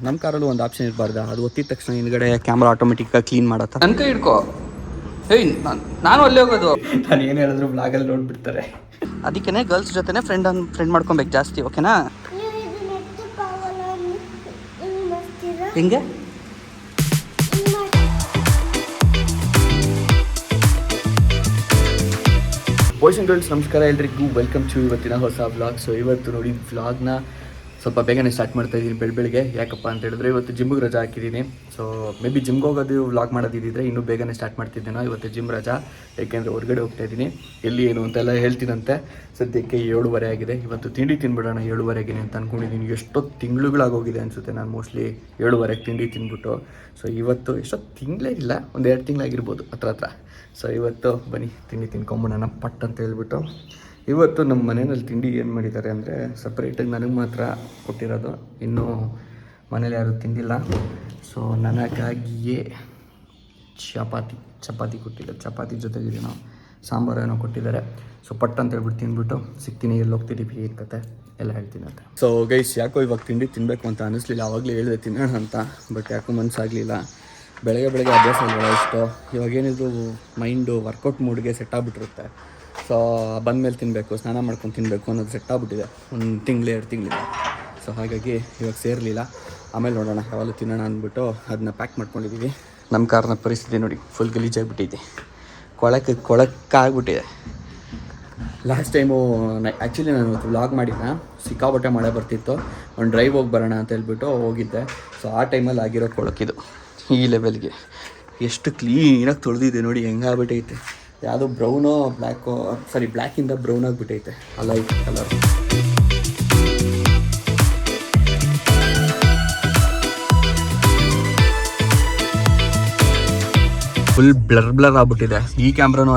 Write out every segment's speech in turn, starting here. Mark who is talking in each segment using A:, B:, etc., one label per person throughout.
A: ನಮ್ಮ ಕಾರಲ್ಲೂ ಒಂದು ಆಪ್ಷನ್ ಇರಬಾರ್ದು, ಅದು ಒತ್ತಿದ ತಕ್ಷಣ ಹಿಂದ್ಗಡೆ ಕ್ಯಾಮ್ರಾ ಆಟೋಮೆಟಿಕ್ಕಾಗಿ ಕ್ಲೀನ್ ಮಾಡತ್ತ. ನನ್ನ ಕೈ ಹಿಡ್ಕೋ. ಏಯ್ ನಾನು ಅಲ್ಲೇ ಹೋಗೋದು. ನಾನು ಏನು ಹೇಳಿದ್ರು ಬ್ಲಾಗಲ್ಲಿ ನೋಡ್ಬಿಡ್ತಾರೆ. ಅದಕ್ಕೇ ಗರ್ಲ್ಸ್ ಜೊತೆನೇ ಫ್ರೆಂಡ್ ಮಾಡ್ಕೊಬೇಕು ಜಾಸ್ತಿ, ಓಕೆನಾ? ಹೆಂಗೆ? ಬಾಯ್ಸ್ ಆ್ಯಂಡ್ ಗರ್ಲ್ಸ್ ನಮಸ್ಕಾರ ಎಲ್ರಿಗೂ, ವೆಲ್ಕಮ್ ಟು ಇವತ್ತಿನ ಹೊಸ ವ್ಲಾಗ್. ಸೊ ಇವತ್ತು ನೋಡಿ ವ್ಲಾಗ್ನ ಸ್ವಲ್ಪ ಬೇಗನೆ ಸ್ಟಾರ್ಟ್ ಮಾಡ್ತಾ ಇದ್ದೀನಿ ಬೆಳಗ್ಗೆ. ಯಾಕಪ್ಪ ಅಂತ ಹೇಳಿದ್ರೆ ಇವತ್ತು ಜಿಮ್ಗೆ ರಜಾ ಹಾಕಿದ್ದೀನಿ. ಸೊ ಮೇ ಬಿ ಜಿಮ್ಗೆ ಹೋಗೋದು ವ್ಲಾಗ್ ಮಾಡೋದಿದ್ದರೆ ಇನ್ನೂ ಬೇಗನೆ ಸ್ಟಾರ್ಟ್ ಮಾಡ್ತಿದ್ದೇನೋ. ಇವತ್ತು ಜಿಮ್ ರಜಾ, ಏಕೆಂದರೆ ಹೊರಗಡೆ ಹೋಗ್ತಾ ಇದ್ದೀನಿ. ಎಲ್ಲಿ ಏನು ಅಂತೆಲ್ಲ ಹೇಳ್ತೀನಂತೆ. ಸದ್ಯಕ್ಕೆ 7:30 ಆಗಿದೆ. ಇವತ್ತು ತಿಂಡಿ ತಿನ್ಬಿಡೋಣ 7:30 ಅಂತ ಅಂದ್ಕೊಂಡಿದ್ದೀನಿ. ಎಷ್ಟೋ ತಿಂಗಳುಗಳಾಗೋಗಿದೆ ಅನಿಸುತ್ತೆ ನಾನು ಮೋಸ್ಟ್ಲಿ 7:30 ತಿಂಡಿ ತಿಂದ್ಬಿಟ್ಟು. ಸೊ ಇವತ್ತು ಎಷ್ಟೋ ತಿಂಗಳೇ ಇಲ್ಲ, ಒಂದು 2 ತಿಂಗಳಾಗಿರ್ಬೋದು ಹತ್ರ. ಸೊ ಇವತ್ತು ಬನ್ನಿ ತಿಂಡಿ ತಿನ್ಕೊಂಬಿಡೋಣ ಪಟ್ ಅಂತ ಹೇಳ್ಬಿಟ್ಟು. ಇವತ್ತು ನಮ್ಮ ಮನೆಯಲ್ಲಿ ತಿಂಡಿ ಏನು ಮಾಡಿದ್ದಾರೆ ಅಂದರೆ ಸಪ್ರೇಟಾಗಿ ನನಗೆ ಮಾತ್ರ ಕೊಟ್ಟಿರೋದು, ಇನ್ನೂ ಮನೇಲಿ ಯಾರೂ ತಿಂದಿಲ್ಲ. ಸೊ ನನಗಾಗಿಯೇ ಚಪಾತಿ ಕೊಟ್ಟಿದ್ದಾರೆ. ಚಪಾತಿ ಜೊತೆಗೆ ನಾವು ಸಾಂಬಾರು ಏನೋ ಕೊಟ್ಟಿದ್ದಾರೆ. ಸೊ ಪಟ್ ಅಂತ ಹೇಳ್ಬಿಟ್ಟು ತಿಂದ್ಬಿಟ್ಟು ಸಿಗ್ತೀನಿ, ಎಲ್ಲಿ ಹೋಗ್ತಿದ್ದೀವಿ ಏನು ಕತೆ ಎಲ್ಲ ಹೇಳ್ತೀನಿ ಅಂತ. ಸೊ ಗೈಸ್, ಯಾಕೋ ಇವಾಗ ತಿಂಡಿ ತಿನ್ನಬೇಕು ಅಂತ ಅನ್ನಿಸ್ಲಿಲ್ಲ. ಆವಾಗಲೇ ಹೇಳಿದೆ ತಿನ್ನೋಣ ಅಂತ, ಬಟ್ ಯಾಕೋ ಮನಸ್ಸಾಗಲಿಲ್ಲ. ಬೆಳಗ್ಗೆ ಅಭ್ಯಾಸ ಅಲ್ವಲ್ಲ ಇಷ್ಟು. ಇವಾಗೇನಿದ್ರು ಮೈಂಡು ವರ್ಕೌಟ್ ಮೂಡ್ಗೆ ಸೆಟ್ ಆಗಿಬಿಟ್ಟಿರುತ್ತೆ. ಸೊ ಬಂದಮೇಲೆ ತಿನ್ನಬೇಕು, ಸ್ನಾನ ಮಾಡ್ಕೊಂಡು ತಿನ್ನಬೇಕು ಅನ್ನೋದು ಸೆಟ್ ಆಗಿಬಿಟ್ಟಿದೆ 1 ತಿಂಗಳು 2 ತಿಂಗಳಿಂದ. ಸೊ ಹಾಗಾಗಿ ಇವಾಗ ಸೇರಲಿಲ್ಲ. ಆಮೇಲೆ ನೋಡೋಣ ಯಾವಾಗಲೂ ತಿನ್ನೋಣ ಅಂದ್ಬಿಟ್ಟು ಅದನ್ನ ಪ್ಯಾಕ್ ಮಾಡ್ಕೊಂಡಿದ್ದೀವಿ. ನಮ್ಮ ಕಾರ್ನ ಪರಿಸ್ಥಿತಿ ನೋಡಿ, ಫುಲ್ ಗಲೀಜಾಗಿಬಿಟ್ಟಿದೆ, ಕೊಳಕ್ಕಾಗ್ಬಿಟ್ಟಿದೆ. ಲಾಸ್ಟ್ ಟೈಮು ಆ್ಯಕ್ಚುಲಿ ನಾನು ಇವತ್ತು ವ್ಲಾಗ್ ಮಾಡಿಲ್ಲ, ಸಿಕ್ಕಾಪಟ್ಟೆ ಮಳೆ ಬರ್ತಿತ್ತು. ಒಂದು ಡ್ರೈವ್ ಹೋಗಿ ಬರೋಣ ಅಂತ ಹೇಳ್ಬಿಟ್ಟು ಹೋಗಿದ್ದೆ. ಸೊ ಆ ಟೈಮಲ್ಲಿ ಆಗಿರೋ ಕೊಳಕಿದು ಈ ಲೆವೆಲ್ಗೆ ಎಷ್ಟು ಕ್ಲೀನಾಗಿ ತೊಳೆದಿದೆ ನೋಡಿ, ಹೆಂಗಾಗ್ಬಿಟ್ಟೈತೆ. ಯಾವುದೋ ಬ್ರೌನೋ ಬ್ಲ್ಯಾಕಿಂದ ಬ್ರೌನ್ ಆಗಿಬಿಟ್ಟೈತೆ ಆ ಲೈಟ್ ಕಲರ್. ಫುಲ್ ಬ್ಲರ್ ಆಗ್ಬಿಟ್ಟಿದೆ. ಈ ಕ್ಯಾಮ್ರಾನೂ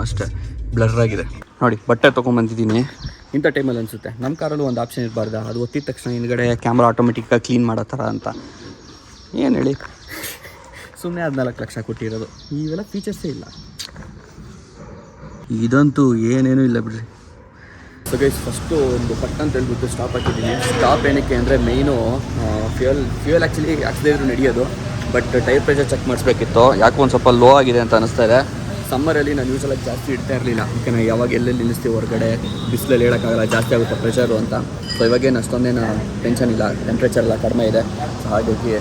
A: ಅಷ್ಟೇ ಬ್ಲರ್ ಆಗಿದೆ ನೋಡಿ. ಬಟ್ಟೆ ತೊಗೊಂಬಂದಿದ್ದೀನಿ. ಇಂಥ ಟೈಮಲ್ಲಿ ಅನಿಸುತ್ತೆ ನಮ್ಮ ಕಾರಲ್ಲೂ ಒಂದು ಆಪ್ಷನ್ ಇರಬಾರ್ದು, ಅದು ಒತ್ತಿದ ತಕ್ಷಣ ಹಿಂದ್ಗಡೆ ಕ್ಯಾಮ್ರಾ ಆಟೋಮೆಟಿಕ್ಕಾಗಿ ಕ್ಲೀನ್ ಮಾಡೋ ಥರ ಅಂತ. ಏನು ಹೇಳಿ, ಸುಮ್ಮನೆ 14 ಲಕ್ಷ ಕೊಟ್ಟಿರೋದು, ಇವೆಲ್ಲ ಫೀಚರ್ಸೇ ಇಲ್ಲ. ಇದಂತೂ ಏನೇನೂ ಇಲ್ಲ ಬಿಡ್ರಿ. ಸೊ ಗೈಸ್, ಫಸ್ಟು ಒಂದು ಪಟ್ಟ ಅಂತ ಹೇಳ್ಬಿಟ್ಟು ಸ್ಟಾಪ್ ಹಾಕಿದ್ದೀನಿ. ಸ್ಟಾಪ್ ಏನಕ್ಕೆ ಅಂದರೆ ಮೇಯ್ನು ಫ್ಯೂಯಲ್ ಆ್ಯಕ್ಚುಲಿ ಹಾಕ್ದೇ ಇದ್ರು ನಡೆಯೋದು, ಬಟ್ ಟೈರ್ ಪ್ರೆಷರ್ ಚೆಕ್ ಮಾಡಿಸ್ಬೇಕಿತ್ತು. ಯಾಕೆ ಒಂದು ಸ್ವಲ್ಪ ಲೋ ಆಗಿದೆ ಅಂತ ಅನ್ನಿಸ್ತಾ ಇದೆ. ಸಮ್ಮರಲ್ಲಿ ನಾನು ಯೂಸಲಾಗಿ ಜಾಸ್ತಿ ಇಡ್ತಾ ಇರಲಿಲ್ಲ, ಯಾಕೆಂದರೆ ಯಾವಾಗ ಎಲ್ಲೆಲ್ಲಿ ನಿಲ್ಲಿಸ್ತೀವಿ ಹೊರಗಡೆ ಬಿಸಿಲಲ್ಲಿ ಹೇಳೋಕ್ಕಾಗಲ್ಲ, ಜಾಸ್ತಿ ಆಗುತ್ತೆ ಪ್ರೆಷರು ಅಂತ. ಸೊ ಇವಾಗೇನು ಅಷ್ಟೊಂದೇನು ಟೆನ್ಷನ್ ಇಲ್ಲ, ಟೆಂಪ್ರೇಚರ್ ಎಲ್ಲ ಕಡಿಮೆ ಇದೆ. ಸೊ ಹಾಗಾಗಿ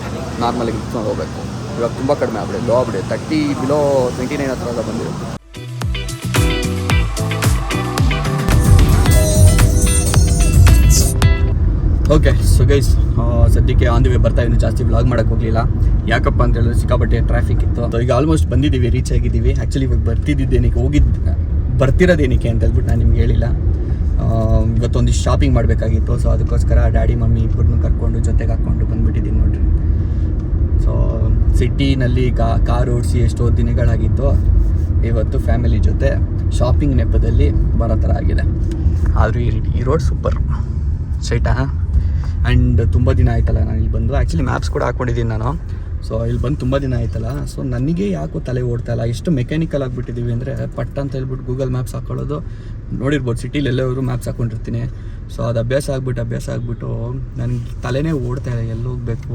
A: ನಾರ್ಮಲಾಗಿ ಇಟ್ಕೊಂಡು ಹೋಗಬೇಕು. ಇವಾಗ ತುಂಬ ಕಡಿಮೆ ಆಗ್ಬಿಡಿ, ಲೋ ಆಗ್ಬಿಡಿ, 30 ಬಿಲೋ 29 ಹತ್ರ ಎಲ್ಲ ಬಂದಿರುತ್ತೆ. ಓಕೆ, ಸೊ ಗೈಸ್, ಸದ್ಯಕ್ಕೆ ಆನ್ ದಿ ವೇ ಬರ್ತಾ ಇದ್ದೀನಿ. ಜಾಸ್ತಿ ವ್ಲಾಗ್ ಮಾಡೋಕ್ಕೆ ಹೋಗಲಿಲ್ಲ, ಯಾಕಪ್ಪ ಅಂತ ಹೇಳಿದ್ರೆ ಸಿಕ್ಕಾಪಟ್ಟೆ ಟ್ರಾಫಿಕ್ ಇತ್ತು. ಸೊ ಈಗ ಆಲ್ಮೋಸ್ಟ್ ಬಂದಿದ್ದೀವಿ, ರೀಚ್ ಆಗಿದ್ದೀವಿ. ಆ್ಯಕ್ಚುಲಿ ಇವಾಗ ಬರ್ತಿರೋದೇನಕ್ಕೆ ಅಂತ ಹೇಳ್ಬಿಟ್ಟು ನಾನು ನಿಮ್ಗೆ ಹೇಳಿಲ್ಲ. ಇವತ್ತೊಂದಿಷ್ಟು ಶಾಪಿಂಗ್ ಮಾಡಬೇಕಾಗಿತ್ತು. ಸೊ ಅದಕ್ಕೋಸ್ಕರ ಡ್ಯಾಡಿ ಮಮ್ಮಿ ಇಬ್ಬರನ್ನೂ ಕರ್ಕೊಂಡು ಜೊತೆಗೆ ಹಾಕ್ಕೊಂಡು ಬಂದುಬಿಟ್ಟಿದ್ದೀನಿ ನೋಡಿರಿ. ಸೊ ಸಿಟಿನಲ್ಲಿ ಕಾರ್ ಓಡಿಸಿ ಎಷ್ಟೋ ದಿನಗಳಾಗಿತ್ತು. ಇವತ್ತು ಫ್ಯಾಮಿಲಿ ಜೊತೆ ಶಾಪಿಂಗ್ ನೆಪದಲ್ಲಿ ಬರೋ ಥರ ಆಗಿದೆ. ಆದರೂ ಈ ರೋಡ್ ಸೂಪರ್ ಸ್ಟ್ರೈಟಾ. ಆ್ಯಂಡ್ ತುಂಬ ದಿನ ಆಯ್ತಲ್ಲ ನಾನು ಇಲ್ಲಿ ಬಂದು. ಆ್ಯಕ್ಚುಲಿ ಮ್ಯಾಪ್ಸ್ ಕೂಡ ಹಾಕ್ಕೊಂಡಿದ್ದೀನಿ ನಾನು. ಸೊ ಇಲ್ಲಿ ಬಂದು ತುಂಬ ದಿನ ಆಯ್ತಲ್ಲ. ಸೊ ನನಗೆ ಯಾಕೋ ತಲೆ ಓಡ್ತಾ ಇಲ್ಲ, ಎಷ್ಟು ಮೆಕ್ಯಾನಿಕಲ್ ಆಗಿಬಿಟ್ಟಿದ್ದೀವಿ ಅಂದರೆ ಪಟ್ಟ ಅಂತ ಹೇಳ್ಬಿಟ್ಟು ಗೂಗಲ್ ಮ್ಯಾಪ್ಸ್ ಹಾಕ್ಕೊಳ್ಳೋದು ನೋಡಿರ್ಬೋದು. ಸಿಟಿಲಿ ಎಲ್ಲರೂ ಮ್ಯಾಪ್ಸ್ ಹಾಕ್ಕೊಂಡಿರ್ತೀನಿ. ಸೊ ಅದು ಅಭ್ಯಾಸ ಆಗಿಬಿಟ್ಟು ನನಗೆ ತಲೆನೇ ಓಡ್ತಾ ಇದೆ, ಎಲ್ಲಿ ಹೋಗಬೇಕು,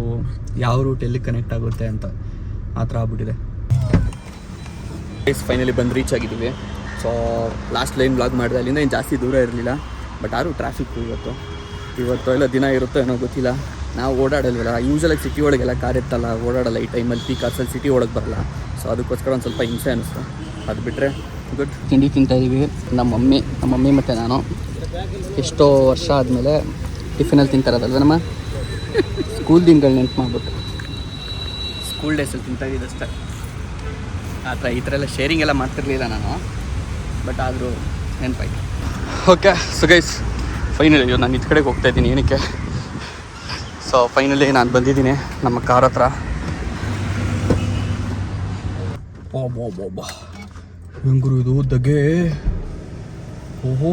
A: ಯಾವ ರೂಟ್ ಎಲ್ಲಿ ಕನೆಕ್ಟ್ ಆಗುತ್ತೆ ಅಂತ, ಆ ಥರ ಆಗ್ಬಿಟ್ಟಿದೆ. ಫೈನಲಿ ಬಂದು ರೀಚ್ ಆಗಿದ್ದೀವಿ. ಸೊ ಲಾಸ್ಟ್ ಲೈನ್ ವ್ಲಾಗ್ ಮಾಡಿದೆ, ಅಲ್ಲಿಂದ ಏನು ಜಾಸ್ತಿ ದೂರ ಇರಲಿಲ್ಲ. ಬಟ್ ಆದರೂ ಟ್ರಾಫಿಕ್ಕು ಇವತ್ತು ಎಲ್ಲ ದಿನ ಇರುತ್ತೋ ಏನೋ ಗೊತ್ತಿಲ್ಲ. ನಾವು ಓಡಾಡಲ್ವಲ್ಲ, ಯೂಶಲಾಗಿ ಸಿಟಿ ಒಳಗೆಲ್ಲ ಕಾರ್ ಇರ್ತಲ್ಲ, ಓಡಾಡಲ್ಲ ಈ ಟೈಮಲ್ಲಿ. ಪೀಕ್ ಅವರ್ಸಲ್ಲಿ ಸಿಟಿ ಒಳಗೆ ಬರಲ್ಲ. ಸೊ ಅದಕ್ಕೋಸ್ಕರ ಒಂದು ಸ್ವಲ್ಪ ಹಿಂಸೆ ಅನ್ನಿಸ್ತು. ಅದು ಬಿಟ್ಟರೆ ಗುಡ್. ತಿಂಡಿ ತಿಂತಾಯಿದ್ದೀವಿ ನಮ್ಮ ಮಮ್ಮಿ ಮತ್ತು ನಾನು. ಎಷ್ಟೋ ವರ್ಷ ಆದಮೇಲೆ ಟಿಫಿನಲ್ಲಿ ತಿಂತಾರದಲ್ವ ನಮ್ಮ ಸ್ಕೂಲ್ ದಿನಗಳು ನೆನ್ಪು ಮಾಡಿಬಿಟ್ಟು ಸ್ಕೂಲ್ ಡೇಸಲ್ಲಿ ತಿಂತಾಯಿದ್ದು ಅಷ್ಟೇ. ಆ ಥರ ಈ ಥರ ಎಲ್ಲ ಶೇರಿಂಗ್ ಎಲ್ಲ ಮಾಡ್ತಿರ್ಲಿಲ್ಲ ನಾನು, ಬಟ್ ಆದರೂ ನೆನಪಾಯ್ತು. ಓಕೆ, ಸೊ ಗೈಸ್, ಫೈನಲಿ ನಾನು ಇದು ಕಡೆಗೆ ಹೋಗ್ತಾಯಿದ್ದೀನಿ. ಏನಕ್ಕೆ? ಸೊ ಫೈನಲಿ ನಾನು ಬಂದಿದ್ದೀನಿ ನಮ್ಮ ಕಾರ್ ಹತ್ರ. ಹೆಂಗುರು ಇದು ದಗೆ, ಓಹೋ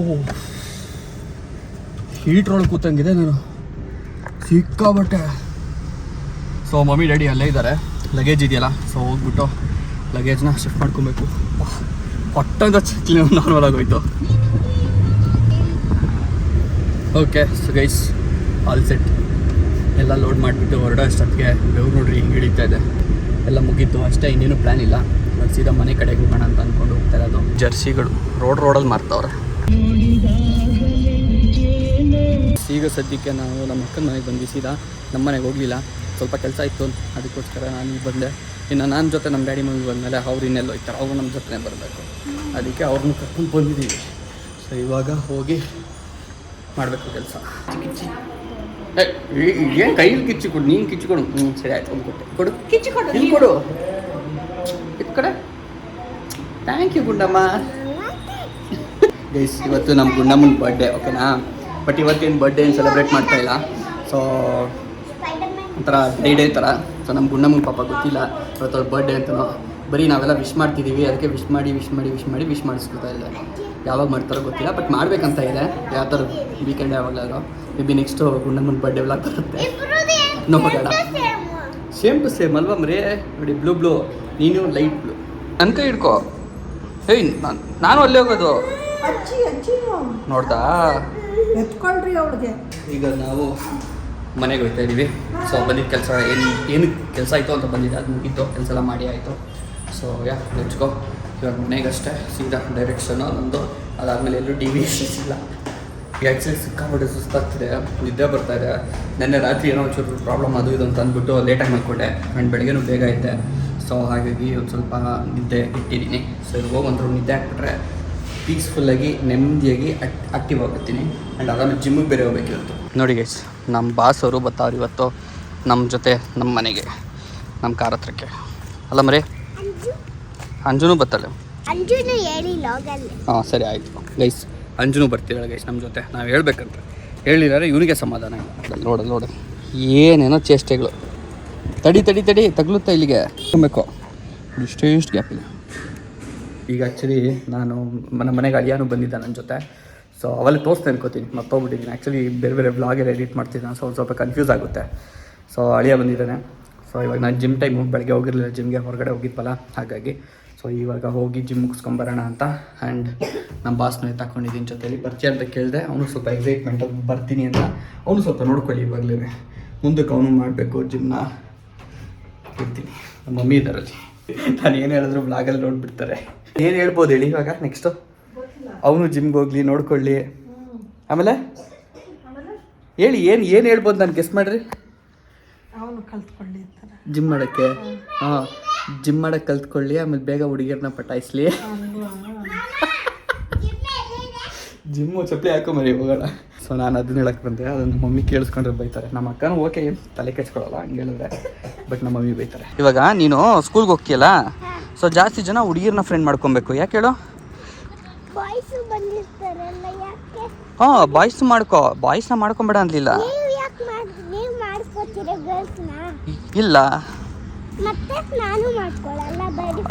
A: ಹೀಟ್ರೊಳಗೆ ಕೂತಂಗಿದೆ ನಾನು, ಸಿಕ್ಕಾಬಟ್ಟೆ. ಸೊ ಮಮ್ಮಿ ಡ್ಯಾಡಿ ಅಲ್ಲೇ ಇದ್ದಾರೆ, ಲಗೇಜ್ ಇದೆಯಲ್ಲ. ಸೊ ಹೋಗ್ಬಿಟ್ಟು ಲಗೇಜ್ನ ಶಿಫ್ಟ್ ಮಾಡ್ಕೊಬೇಕು. ಪಟ್ಟಂತ ನಾರ್ಮಲ್ ಆಗೋಯ್ತು. Okay, so guys, all set. ಎಲ್ಲ ಲೋಡ್ ಮಾಡಿಬಿಟ್ಟು ಹೊರಡೋ ಅಷ್ಟೊತ್ತಿಗೆ ಬೆವ್ರು ನೋಡ್ರಿ ಹಿಂಗೆ ಹಿಡಿತಾ ಇದೆ. ಎಲ್ಲ ಮುಗೀತು ಅಷ್ಟೇ, ಇನ್ನೇನು ಪ್ಲ್ಯಾನ್ ಇಲ್ಲ. ಸೀದಾ ಮನೆ ಕಡೆಗೆ ಹೋಗೋಣ ಅಂತ ಅಂದ್ಕೊಂಡು ಹೋಗ್ತಾ ಇರೋದು. ಜರ್ಸಿಗಳು ರೋಡಲ್ಲಿ ಮಾರ್ತಾವ್ರೆ. ಈಗ ಸದ್ಯಕ್ಕೆ ನಾವು ನಮ್ಮ ಅಕ್ಕನ ಮನೆಗೆ ಬಂದ್ವಿ. ಸೀದಾ ನಮ್ಮ ಮನೆಗೆ ಹೋಗಲಿಲ್ಲ, ಸ್ವಲ್ಪ ಕೆಲಸ ಇತ್ತು, ಅದಕ್ಕೋಸ್ಕರ ನಾನು ಬಂದೆ. ಇನ್ನು ನನ್ನ ಜೊತೆ ನಮ್ಮ ಡ್ಯಾಡಿ ಮನೆಗೆ ಬಂದಮೇಲೆ ಅವ್ರು ಇನ್ನೆಲ್ಲ ಹೋಗ್ತಾರೆ, ಅವ್ರು ನಮ್ಮ ಜೊತೆ ಬರಬೇಕು. ಅದಕ್ಕೆ ಅವ್ರನ್ನ ಕರ್ಕೊಂಡು ಬಂದಿದ್ದೀವಿ. ಸೊ ಇವಾಗ ಹೋಗಿ ಮಾಡಬೇಕು ಕೆಲಸ. ಏನು ಕೈಯಲ್ಲಿ ಕಿಚ್ಚಿಕೊಡು, ನೀನು ಕಿಚ್ಚಿಕೊಡು. ಸರಿ ಆಯ್ತು, ಒಂದು ಕೊಟ್ಟೆ ಕೊಡು, ಕಿಚ್ಚಿಕೊಡು, ನೀನು ಕೊಡು. ಇದು ಕಡೆ ಥ್ಯಾಂಕ್ ಯು ಗುಂಡಮ್ಮ. ಗೈಸ್ ಇವತ್ತು ನಮ್ಮ ಗುಂಡಮ್ಮನ ಬರ್ಡೇ, ಓಕೆನಾ? ಬಟ್ ಇವತ್ತೇನು ಬರ್ಡೇ ಏನು ಸೆಲೆಬ್ರೇಟ್ ಮಾಡ್ತಾ ಇಲ್ಲ. ಸೊ ಒಂಥರ ಡೇ ಥರ. ಸೊ ನಮ್ಮ ಗುಂಡಮ್ಮನ ಪಾಪ ಗೊತ್ತಿಲ್ಲ ಇವತ್ತು ಅವ್ರ ಬರ್ಡೇ ಅಂತನೋ, ಬರೀ ನಾವೆಲ್ಲ ವಿಶ್ ಮಾಡ್ತಿದ್ದೀವಿ. ಅದಕ್ಕೆ ವಿಶ್ ಮಾಡಿ ಮಾಡಿಸ್ಕೊತಾ ಇಲ್ಲ. ಯಾವಾಗ ಮಾಡ್ತಾರೋ ಗೊತ್ತಿಲ್ಲ, ಬಟ್ ಮಾಡಬೇಕಂತ ಇದೆ. ಯಾವ ಥರ ವೀಕೆಂಡ್ ಯಾವಾಗಲಾದ್ರು ಮೇ ಬಿ ನೆಕ್ಸ್ಟು ಗುಂಡಮ್ಮನ ಬರ್ಡೇ ವ್ಲಾಗ್ ಬರುತ್ತೆ. ನೋಡೋಣ. ಸೇಮ್ ಟು ಸೇಮ್ ಅಲ್ವಾ ಮರೇ? ನೋಡಿ ಬ್ಲೂ ನೀನು ಲೈಟ್ ಬ್ಲೂ. ನನ್ನ ಕೈ ಹಿಡ್ಕೋ. ಏಯ್ ನಾನು ಅಲ್ಲೇ ಹೋಗೋದು ನೋಡ್ದಾ?
B: ಎತ್ಕೊಳ್ರಿ ಅವಳಿಗೆ.
A: ಈಗ ನಾವು ಮನೆಗೆ ಹೋಗ್ತಾ ಇದ್ದೀವಿ. ಸೊ ಬಂದಿದ್ದ ಕೆಲಸ ಏನು ಕೆಲಸ ಆಯಿತು ಅಂತ ಬಂದಿದ್ದೆ, ಅದು ಮುಗೀತು. ಕೆಲಸ ಎಲ್ಲ ಮಾಡಿ ಆಯಿತು. So let's go. ಇವಾಗ ಮನೆಗಷ್ಟೇ ಸೀದಾ ಡೈರೆಕ್ಷನು ನಮ್ಮದು. ಅದಾದಮೇಲೆ ಎಲ್ಲೂ ಟಿ ವಿ ಇಲ್ಲ. ಈಗ ಆ್ಯಕ್ಚುಲಿ ಸಿಕ್ಕಾಪಟ್ಟೆ ಸುಸ್ತಾಗ್ತಿದೆ, ನಿದ್ದೆ ಬರ್ತಾಯಿದೆ. ನೆನ್ನೆ ರಾತ್ರಿ ಏನೋ ಒಂಚೂರು ಪ್ರಾಬ್ಲಮ್ ಅದು ಇದು ಅಂತ ಅಂದ್ಬಿಟ್ಟು ಲೇಟಾಗಿ ಮಾಡ್ಕೊಂಡೆ. ಆ್ಯಂಡ್ ಬೆಳಗ್ಗೆನೂ ಬೇಗ ಇದ್ದೆ. ಸೊ ಹಾಗಾಗಿ ಒಂದು ಸ್ವಲ್ಪ ನಿದ್ದೆ ಇಟ್ಟಿದ್ದೀನಿ. ಸೊ ಈಗ ಹೋಗಿ ನಿದ್ದೆ ಹಾಕ್ಬಿಟ್ರೆ ಪೀಸ್ಫುಲ್ಲಾಗಿ ನೆಮ್ಮದಿಯಾಗಿ ಆ್ಯಕ್ಟಿವ್ ಆಗುತ್ತೀನಿ. ಆ್ಯಂಡ್ ಆಮೇಲೆ ಜಿಮ್ಮಿಗೆ ಬೇರೆ ಹೋಗ್ಬೇಕಿತ್ತು. ನೋಡಿ ಗೈಸ್, ನಮ್ಮ ಬಾಸ್ ಅವರು ಬರ್ತಾವ್ರು ಇವತ್ತು ನಮ್ಮ ಜೊತೆ ನಮ್ಮ ಮನೆಗೆ, ನಮ್ಮ ಕಾರ್ ಹತ್ರಕ್ಕೆ. ಅಲ್ಲ ಮರೇ, ಅಂಜುನೂ ಬರ್ತಾಳೆ. ಹಾಂ ಸರಿ ಆಯಿತು ಗೈಸ್, ಅಂಜುನೂ ಬರ್ತಿದ್ದಾಳೆ ಗೈಸ್ ನಮ್ಮ ಜೊತೆ. ನಾವು ಹೇಳ್ಬೇಕಂತ ಹೇಳಿದ್ದಾರೆ, ಇವನಿಗೆ ಸಮಾಧಾನ ಇಲ್ಲ. ನೋಡು ಏನೇನೋ ಚೇಷ್ಟೆಗಳು. ತಡಿ ತಗ್ಲುತ್ತಾ ಇಲ್ಲಿಗೆ ತುಂಬಬೇಕು. ಇಷ್ಟು ಗ್ಯಾಪ್ ಇದೆ. ಈಗ ಆ್ಯಕ್ಚುಲಿ ನಾನು ನಮ್ಮ ಮನೆಗೆ ಅಳಿಯಾನು ಬಂದಿದ್ದ ನನ್ನ ಜೊತೆ. ಸೊ ಅವೆಲ್ಲ ತೋರಿಸ್ತಾ ಅನ್ಕೋತೀನಿ, ಮರ್ತೋಗ್ಬಿಟ್ಟಿದ್ದೀನಿ. ಆ್ಯಕ್ಚುಲಿ ಬೇರೆ ವ್ಲಾಗೆಲ್ಲ ಎಡಿಟ್ ಮಾಡ್ತಿದ್ದಾನೆ. ಸೊ ಸ್ವಲ್ಪ ಕನ್ಫ್ಯೂಸ್ ಆಗುತ್ತೆ. ಸೊ ಅಳಿಯ ಬಂದಿದ್ದಾನೆ. ಸೊ ಇವಾಗ ನಾನು ಜಿಮ್ ಟೈಮು ಬೆಳಗ್ಗೆ ಹೋಗಿರಲಿಲ್ಲ, ಜಿಮ್ಗೆ ಹೊರಗಡೆ ಹೋಗಿದ್ವಲ್ಲ, ಹಾಗಾಗಿ. ಸೊ ಇವಾಗ ಹೋಗಿ ಜಿಮ್ ಮುಗಿಸ್ಕೊಂಬರೋಣ ಅಂತ. ಆ್ಯಂಡ್ ನಮ್ಮ ಬಾಸ್ನ ತಗೊಂಡಿದ್ದೀನಿ ಜೊತೆಲಿ. ಬರ್ತೀಯ ಅಂತ ಕೇಳಿದೆ. ಅವನು ಸ್ವಲ್ಪ ಎಕ್ಸೈಟ್ಮೆಂಟಲ್ಲಿ ಬರ್ತೀನಿ ಅಂತ. ಅವನು ಸ್ವಲ್ಪ ನೋಡ್ಕೊಳ್ಳಿ ಇವಾಗಲೇ, ಮುಂದಕ್ಕೆ ಅವನು ಮಾಡಬೇಕು ಜಿಮ್ನ. ಇರ್ತೀನಿ, ನಮ್ಮ ಮಮ್ಮಿ ಇದ್ದಾರಲ್ಲಿ. ನಾನು ಏನು ಹೇಳಿದ್ರು ಬ್ಲಾಗಲ್ಲಿ ನೋಡಿಬಿಡ್ತಾರೆ. ಏನು ಹೇಳ್ಬೋದು ಹೇಳಿ ಇವಾಗ ನೆಕ್ಸ್ಟು? ಅವನು ಜಿಮ್ಗೆ ಹೋಗ್ಲಿ, ನೋಡ್ಕೊಳ್ಳಿ. ಆಮೇಲೆ ಹೇಳಿ, ಏನು ಹೇಳ್ಬೋದು ನಾನು ಗೆಸ್ ಮಾಡಿರಿ.
B: ಅವನು ಕಲ್ತ್ಕೊಳ್ಳಿ
A: ಜಿಮ್ ಮಾಡೋಕ್ಕೆ. ಹಾಂ, ಜಿಮ್ ಮಾಡೋಕ್ಕೆ ಕಲ್ತ್ಕೊಳ್ಳಿ. ಆಮೇಲೆ ಬೇಗ ಹುಡುಗಿಯರನ್ನ ಪಟಾಯಿಸ್ಲಿ. ಜಿಮ್ಮು ಚಪ್ಪಲಿ ಹಾಕೊಂಬರಿ ಹೋಗೋಣ. ಸೊ ನಾನು ಅದನ್ನ ಹೇಳಕ್ಕೆ ಬಂದೆ. ಅದನ್ನು ಮಮ್ಮಿ ಕೇಳಿಸ್ಕೊಂಡ್ರೆ ಬೈತಾರೆ. ನಮ್ಮ ಅಕ್ಕನೂ ಓಕೆ, ಏನು ತಲೆ ಕೆಡ್ಸ್ಕೊಳ್ಳಲ್ಲ ಹಂಗೆ ಹೇಳಿದ್ರೆ, ಬಟ್ ನಮ್ಮ ಮಮ್ಮಿ ಬೈತಾರೆ. ಇವಾಗ ನೀನು ಸ್ಕೂಲ್ಗೆ ಹೋಗ್ತೀಯಲ್ಲ, ಸೊ ಜಾಸ್ತಿ ಜನ ಹುಡುಗಿರನ್ನ ಫ್ರೆಂಡ್ ಮಾಡ್ಕೊಬೇಕು. ಯಾಕೆ ಹೇಳು? ಹಾಂ, ಬಾಯ್ಸ್ ಮಾಡ್ಕೋ. ಬಾಯ್ಸ್ನ ಮಾಡ್ಕೊಂಬೇಡ ಅಂದಿಲ್ಲ. ಇಲ್ಲ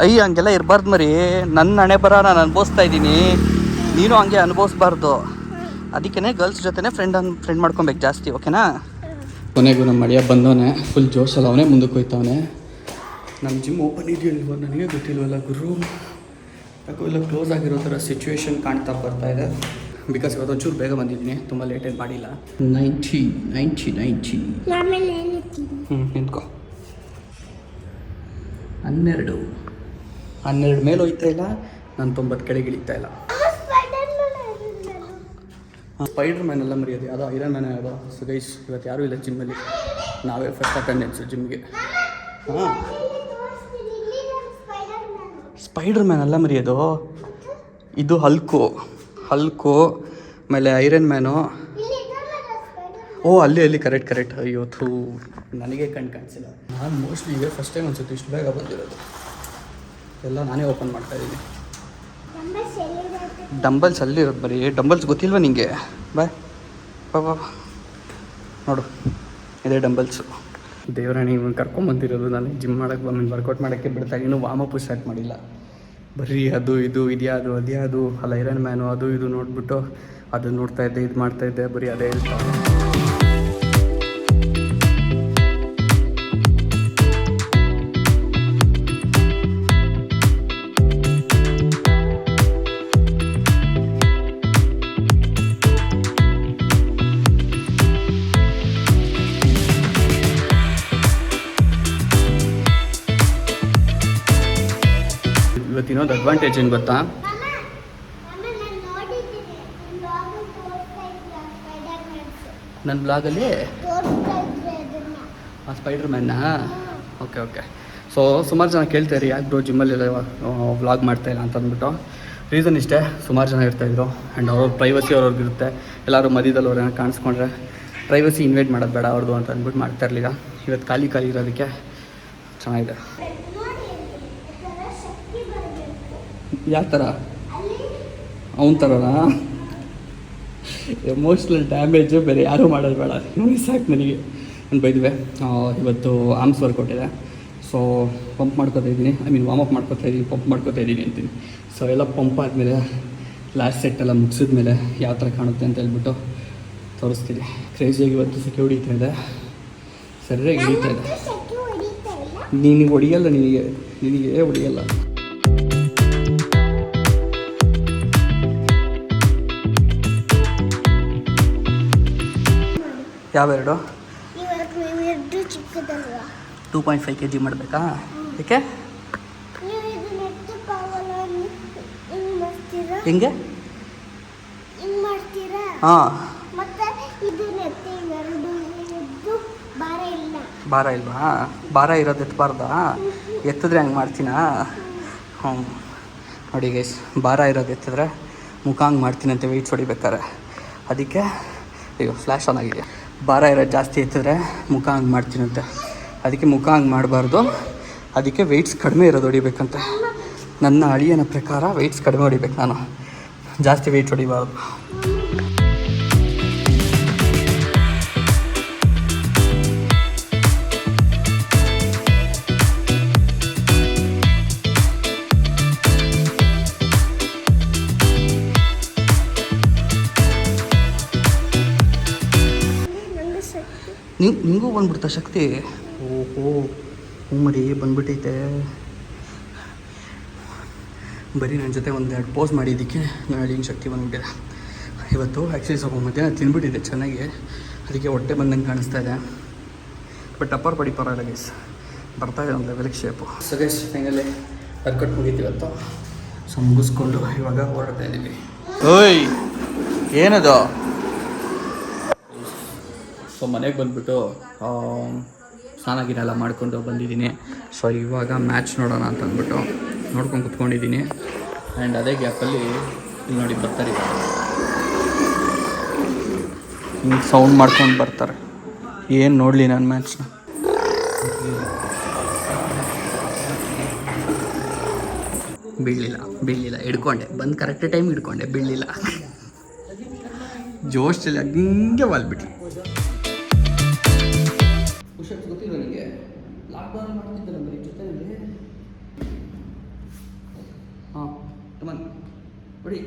A: ಅಯ್ಯ, ಹಂಗೆಲ್ಲ ಇರಬಾರ್ದು ಮರಿ. ನನ್ನ ಹಣೆ ಬರ ನಾನು ಅನುಭವಿಸ್ತಾ ಇದ್ದೀನಿ, ನೀನು ಹಂಗೆ ಅನುಭವಿಸ್ಬಾರ್ದು. ಅದಕ್ಕೇ ಗರ್ಲ್ಸ್ ಜೊತೆ ಫ್ರೆಂಡ್ ಮಾಡ್ಕೊಬೇಕು ಜಾಸ್ತಿ, ಓಕೆನಾ? ಕೊನೆಗೂ ನಮ್ಮ ಮಳೆಯ ಬಂದವನೇ ಫುಲ್ ಜೋಶಲ್ಲ. ಅವನೇ ಮುಂದಕ್ಕೆ ಹೋಯ್ತವನೇ. ನಮ್ಮ ಜಿಮ್ ಓಪನ್ ಇದೆಯಲ್ವ ನನಗೆ ಗೊತ್ತಿಲ್ವಲ್ಲ ಗುರು. ಯಾಕೋ ಇಲ್ಲ ಕ್ಲೋಸ್ ಆಗಿರೋ ಥರ ಸಿಚುವೇಶನ್ ಕಾಣ್ತಾ ಬರ್ತಾ ಇದೆ. ಬಿಕಾಸ್ ಇವತ್ತು ಒಂಚೂರು ಬೇಗ ಬಂದಿದ್ದೀನಿ, ತುಂಬ ಲೇಟೇನು ಮಾಡಿಲ್ಲ. 90 ನಿಂತ್ಕೋ. 12 ಮೇಲೆ ಹೋಯ್ತಾ ಇಲ್ಲ, ನಾನು 90 ಕೆಳಗೆ ಇಳಿತಾ ಇಲ್ಲ. ಸ್ಪೈಡರ್ ಮ್ಯಾನ್ ಎಲ್ಲ ಮರೆಯೋದು, ಯಾವುದೋ ಐರನ್ ಮ್ಯಾನ್ ಯಾವುದೋ. ಸೊ ಗೈಸ್ ಇವತ್ತು ಯಾರೂ ಇಲ್ಲ ಜಿಮ್ಮಲ್ಲಿ, ನಾವೇ ಫಸ್ಟ್ ಅಟೆಂಡೆನ್ಸು ಜಿಮ್ಗೆ. ಹಾಂ, ಸ್ಪೈಡರ್ ಮ್ಯಾನ್ ಎಲ್ಲ ಮರೆಯೋದು. ಇದು ಹಲ್ಕು, ಆಮೇಲೆ ಐರನ್ ಮ್ಯಾನು. ಓ ಅಲ್ಲಿ ಕರೆಕ್ಟ್. ಅಯ್ಯೋ ಥೂ, ನನಗೆ ಕಾಣಿಸಿಲ್ಲ. ನಾನು ಮೋಸ್ಟ್ಲಿ ಈಗ ಫಸ್ಟ್ ಟೈಮ್ ಅನ್ಸುತ್ತೆ ಇಷ್ಟು ಬೇಗ ಬಂದಿರೋದು. ಎಲ್ಲ ನಾನೇ ಓಪನ್ ಮಾಡ್ತಾಯಿದ್ದೀನಿ. ಡಂಬಲ್ಸ್ ಅಲ್ಲಿರೋದು ಬರೀ. ಡಂಬಲ್ಸ್ ಗೊತ್ತಿಲ್ವ ನಿಂಗೆ? ಬಾ ನೋಡು, ಇದೇ ಡಂಬಲ್ಸು. ದೇವರಾಣಿ ಇವ್ನು ಕರ್ಕೊಂಬಂದಿರೋದು ನಾನು ಜಿಮ್ ಮಾಡೋಕ್ಕೆ ವರ್ಕೌಟ್ ಮಾಡೋಕ್ಕೆ ಬಿಡ್ತಾ. ಇನ್ನೂ ವಾಮಪ್ಪು ಸ್ಟಾರ್ಟ್ ಮಾಡಿಲ್ಲ. ಬರೀ ಅದು ಇದು ಇದ್ಯಾವುದು ಅದ್ಯಾವುದು ಅಲ್ಲ, ಐರನ್ ಮ್ಯಾನು ಅದು ಇದು ನೋಡಿಬಿಟ್ಟು ಅದು ನೋಡ್ತಾಯಿದ್ದೆ, ಇದು ಮಾಡ್ತಾಯಿದ್ದೆ, ಬರೀ ಅದೇ ಹೇಳ್ತಾ. ಇನ್ನೊಂದು ಅಡ್ವಾಂಟೇಜ್ ಏನು ಗೊತ್ತಾ, ನನ್ನ ಬ್ಲಾಗಲ್ಲಿ ಸ್ಪೈಡರ್ ಮ್ಯಾನ್ನ. ಓಕೆ. ಸೊ ಸುಮಾರು ಜನ ಕೇಳ್ತಾರೆ ಯಾಕೆ ಬ್ರೋ ಜಿಮ್ಮಲ್ಲೆಲ್ಲ ವ್ಲಾಗ್ ಮಾಡ್ತಾಯಿಲ್ಲ ಅಂತ ಅಂದ್ಬಿಟ್ಟು. ರೀಸನ್ ಇಷ್ಟೇ, ಸುಮಾರು ಜನ ಇರ್ತಾಯಿದ್ರು ಆ್ಯಂಡ್ ಅವ್ರ ಪ್ರೈವಸಿ ಅವ್ರಿಗಿರುತ್ತೆ. ಎಲ್ಲರೂ ಮಧ್ಯದಲ್ಲಿ ಅವ್ರೇನೋ ಕಾಣಿಸ್ಕೊಂಡ್ರೆ ಪ್ರೈವಸಿ ಇನ್ವೈಟ್ ಮಾಡೋದು ಬೇಡ ಅವ್ರದ್ದು ಅಂತ ಅಂದ್ಬಿಟ್ಟು ಮಾಡ್ತಾ ಇರಲಿಲ್ಲ. ಇವತ್ತು ಖಾಲಿ ಇರೋದಕ್ಕೆ ಚೆನ್ನಾಗಿದೆ. ಯಾವ ಥರ? ಅವನ ಥರನಾ? ಎಮೋಷ್ನಲ್ ಡ್ಯಾಮೇಜು ಬೇರೆ ಯಾರೂ ಮಾಡೋದು ಬೇಡ, ನೋಡಿ ಸಾಕು ನನಗೆ. ನಾನು ಬೈದ್ವೆ ಇವತ್ತು ಆರ್ಮ್ಸ್ ವರ್ಕೌಟ್ ಇದೆ, ಸೊ ಪಂಪ್ ಮಾಡ್ಕೋತಾ ಇದ್ದೀನಿ, ವಾರ್ಮಪ್ ಮಾಡ್ಕೋತಾ ಇದ್ದೀನಿ, ಪಂಪ್ ಮಾಡ್ಕೋತಾ ಇದ್ದೀನಿ ಅಂತೀನಿ. ಸೊ ಎಲ್ಲ ಪಂಪ್ ಆದಮೇಲೆ ಲಾಸ್ಟ್ ಸೆಟ್ ಎಲ್ಲ ಮುಗಿಸಿದ್ಮೇಲೆ ಯಾವ ಥರ ಕಾಣುತ್ತೆ ಅಂತ ಹೇಳ್ಬಿಟ್ಟು ತೋರಿಸ್ತೀನಿ. ಕ್ರೇಜಿಯಾಗಿ ಇವತ್ತು ಸೆಕೆ ಹೊಡಿತಾ ಇದೆ, ಸರಿಯಾಗಿ ಹಿಡಿತಾ ಇದೆ. ನಿನಗೆ ಹೊಡಿಯಲ್ಲ, ನಿನಗೆ ಹೊಡಿಯಲ್ಲ. ಯಾವೆರಡು? 2.5 kg ಮಾಡಬೇಕಾ? ಏಕೆ? ಹೆಂಗೆ? ಹಾಂ, ಭಾರ ಇಲ್ವಾ? ಭಾರ ಇರೋದು ಎತ್ತಬಾರ್ದಾ? ಎತ್ತಿದ್ರೆ ಹಂಗೆ ಮಾಡ್ತೀನಾ? ಹ್ಞೂ ನೋಡಿ ಗೈಸ್, ಭಾರ ಇರೋದು ಎತ್ತಿದ್ರೆ ಮುಖ ಹಂಗೆ ಮಾಡ್ತೀನಂತೆ ವೆಯ್ಟ್ಸ್ ಹೊಡಿಬೇಕಾರೆ. ಅದಕ್ಕೆ ಅಯ್ಯೋ ಫ್ಲ್ಯಾಶ್ ಆನ್ ಆಗಿದೆ. ಭಾರ ಇರೋದು ಜಾಸ್ತಿ ಎತ್ತಿದ್ರೆ ಮುಖ ಹಂಗೆ ಮಾಡ್ತೀನಂತೆ, ಅದಕ್ಕೆ ಮುಖ ಹಂಗೆ ಮಾಡಬಾರ್ದು. ಅದಕ್ಕೆ ವೆಯ್ಟ್ಸ್ ಕಡಿಮೆ ಇರೋದು ಹೊಡಿಬೇಕಂತೆ. ನನ್ನ ಅಳಿಯನ ಪ್ರಕಾರ ವೆಯ್ಟ್ಸ್ ಕಡಿಮೆ ಹೊಡಿಬೇಕು, ನಾನು ಜಾಸ್ತಿ ವೆಯ್ಟ್ ಹೊಡಿಬಾರ್ದು. ನಿಮಗೂ ಬಂದ್ಬಿಡ್ತಾ ಶಕ್ತಿ? ಓಹೋ ಹ್ಞೂ ಮರಿ ಬಂದ್ಬಿಟ್ಟೈತೆ. ಬರೀ ನನ್ನ ಜೊತೆ ಒಂದೆರಡು ಪೋಸ್ ಮಾಡಿದ್ದಕ್ಕೆ ನಾನು ಹಿಂಗೆ ಶಕ್ತಿ ಬಂದ್ಬಿಟ್ಟಿದೆ. ಇವತ್ತು ಆ್ಯಕ್ಚುಲಿ ಸ್ವಲ್ಪ ಮಧ್ಯಾಹ್ನ ತಿಂದ್ಬಿಟ್ಟಿದೆ ಚೆನ್ನಾಗಿ, ಅದಕ್ಕೆ ಹೊಟ್ಟೆ ಬಂದಂಗೆ ಕಾಣಿಸ್ತಾ ಇದೆ. ಬಟ್ ಅಪ್ಪರ್ ಪಡಿ ಪರವಾಗಿಲ್ಲ ಗೈಸ್, ಬರ್ತಾಯಿದೆ ಒಂದು ಲೆವೆಲ್ಗೆ shape. So guys finally workout ಮುಗೀತು ಇವತ್ತು. ಸೊ ಮುಗಿಸ್ಕೊಂಡು ಇವಾಗ ಹೊರಡ್ತಾ ಇದ್ದೀವಿ. ಓಯ್ ಏನದು? ಸೊ ಮನೆಗೆ ಬಂದುಬಿಟ್ಟು ಸ್ನಾನ ಗಿನ ಎಲ್ಲ ಮಾಡ್ಕೊಂಡು ಬಂದಿದ್ದೀನಿ. ಸೊ ಇವಾಗ ಮ್ಯಾಚ್ ನೋಡೋಣ ಅಂತ ಅಂದ್ಬಿಟ್ಟು ನೋಡ್ಕೊಂಡು ಕುತ್ಕೊಂಡಿದ್ದೀನಿ. ಆ್ಯಂಡ್ ಅದೇ ಗ್ಯಾಪಲ್ಲಿ ಇಲ್ಲಿ ನೋಡಿ ಬರ್ತಾರೆ, ಹಿಂಗೆ ಸೌಂಡ್ ಮಾಡ್ಕೊಂಡು ಬರ್ತಾರೆ. ಏನು ನೋಡಲಿ ನಾನು ಮ್ಯಾಚ್ನ. ಬೀಳಲಿಲ್ಲ ಹಿಡ್ಕೊಂಡೆ, ಬಂದು ಕರೆಕ್ಟ್ ಟೈಮ್ ಹಿಡ್ಕೊಂಡೆ, ಬೀಳಲಿಲ್ಲ. ಜೋಶಲ್ಲಿ ಹಂಗೆ ವಾಲ್ಬಿಟ್ಲಿ. ಗೊತ್ತಿಲ್ಲ ನನಗೆ, ಲಾಕ್ಡೌನ್ ಮಾಡ್ತಿದ್ದಲ್ಲ ಬರೀ ಜೊತೆಯಲ್ಲಿ. ಹಾಂ ಕಮಾನ್ ಹೊಡಿ.